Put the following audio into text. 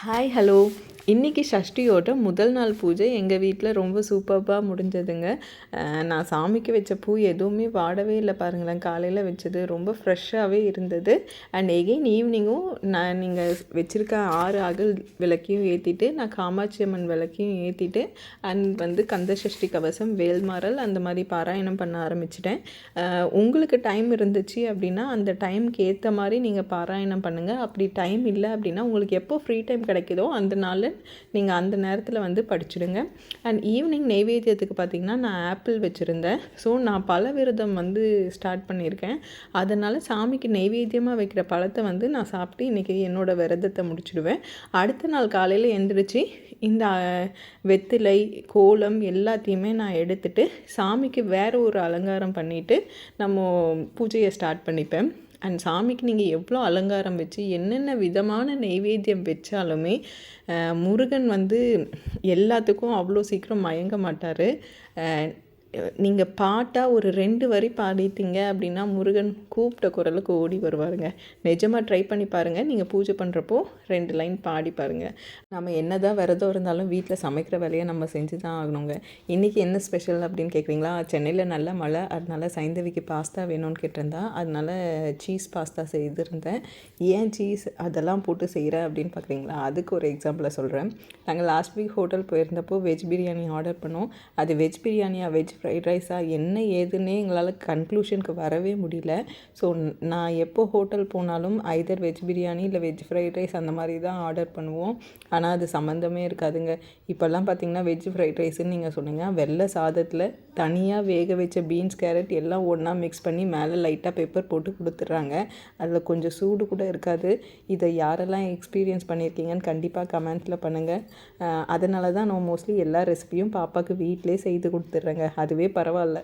Hi hello. இன்றைக்கி சஷ்டியோட முதல் நாள் பூஜை எங்கள் வீட்டில் ரொம்ப சூப்பராக முடிஞ்சதுங்க. நான் சாமிக்கு வச்ச பூ எதுவுமே வாடவே இல்லை பாருங்களேன். காலையில் வச்சது ரொம்ப ஃப்ரெஷ்ஷாகவே இருந்தது. அண்ட் எகெயின் ஈவினிங்கும் நீங்கள் வச்சுருக்க 6 அகல் விளக்கையும் ஏற்றிட்டு, நான் காமாட்சி அம்மன் விளக்கையும் ஏற்றிட்டு, அண்ட் கந்த சஷ்டி கவசம், வேல்மாறல் அந்த மாதிரி பாராயணம் பண்ண ஆரம்பிச்சிட்டேன். உங்களுக்கு டைம் இருந்துச்சு அப்படின்னா அந்த டைமுக்கு ஏற்ற மாதிரி நீங்கள் பாராயணம் பண்ணுங்கள். அப்படி டைம் இல்லை அப்படின்னா உங்களுக்கு எப்போ ஃப்ரீ டைம் கிடைக்குதோ அந்த நாள் நீங்கள் அந்த நேரத்தில் படிச்சுடுங்க. அண்ட் ஈவினிங் நெய்வேத்தியத்துக்கு பார்த்திங்கன்னா நான் ஆப்பிள் வச்சுருந்தேன். ஸோ நான் பழ விரதம் ஸ்டார்ட் பண்ணியிருக்கேன். அதனால் சாமிக்கு நெய்வேத்தியமாக வைக்கிற பழத்தை நான் சாப்பிட்டு இன்றைக்கி என்னோடய விரதத்தை முடிச்சுடுவேன். அடுத்த நாள் காலையில் எழுந்திரிச்சு இந்த வெத்திலை, கோலம் எல்லாத்தையுமே நான் எடுத்துகிட்டு சாமிக்கு வேறு ஒரு அலங்காரம் பண்ணிவிட்டு நம்ம பூஜையை ஸ்டார்ட் பண்ணிப்பேன். அண்ட் சாமிக்கு நீங்கள் எவ்வளோ அலங்காரம் வச்சு என்னென்ன விதமான நெய்வேத்தியம் வச்சாலுமே முருகன் எல்லாத்துக்கும் அவ்வளோ சீக்கிரம் மயங்க மாட்டார். நீங்கள் பாட்டாக ஒரு 2 வரி பாடித்தீங்க அப்படின்னா முருகன் கூப்பிட்ட குரலுக்கு ஓடி வருவாருங்க. நிஜமாக ட்ரை பண்ணி பாருங்கள். நீங்கள் பூஜை பண்ணுறப்போ 2 லைன் பாடி பாருங்கள். நம்ம என்ன தான் விரதம் இருந்தாலும் வீட்டில் சமைக்கிற வேலையை நம்ம செஞ்சு தான் ஆகணுங்க. இன்றைக்கி என்ன ஸ்பெஷல் அப்படின்னு கேட்குறீங்களா? சென்னையில் நல்ல மழை, அதனால சைந்தவிக்கு பாஸ்தா வேணும்னு கேட்டிருந்தா, அதனால் சீஸ் பாஸ்தா செய்திருந்தேன். ஏன் சீஸ் அதெல்லாம் போட்டு செய்கிறேன் அப்படின்னு பார்க்குறீங்களா? அதுக்கு ஒரு எக்ஸாம்பிளை சொல்கிறேன். நாங்கள் லாஸ்ட் வீக் ஹோட்டல் போயிருந்தப்போ வெஜ் பிரியாணி ஆர்டர் பண்ணோம். அது வெஜ் பிரியாணியா வெஜ் ஃப்ரைட் ரைஸா என்ன ஏதுன்னே எங்களால் கன்க்ளூஷனுக்கு வரவே முடியல. ஸோ நான் எப்போ ஹோட்டல் போனாலும் ஐதர் வெஜ் பிரியாணி இல்லை வெஜ் ஃப்ரைட் ரைஸ் அந்த மாதிரி தான் ஆர்டர் பண்ணுவோம். ஆனால் அது சம்மந்தமே இருக்காதுங்க. இப்போல்லாம் பார்த்திங்கன்னா வெஜ் ஃப்ரைட் ரைஸ்ன்னு நீங்கள் சொன்னீங்க, வெள்ளை சாதத்தில் தனியாக வேக வச்ச பீன்ஸ், கேரட் எல்லாம் ஒன்றா மிக்ஸ் பண்ணி மேலே லைட்டாக பெப்பர் போட்டு கொடுத்துட்றாங்க. அதில் கொஞ்சம் சூடு கூட இருக்காது. இதை யாரெல்லாம் எக்ஸ்பீரியன்ஸ் பண்ணியிருக்கீங்கன்னு கண்டிப்பாக கமெண்ட்ஸில் பண்ணுங்கள். அதனால தான் நான் மோஸ்ட்லி எல்லா ரெசிபியும் பாப்பாவுக்கு வீட்டிலே செய்து கொடுத்துட்றேங்க. அதுவே பரவாயில்ல.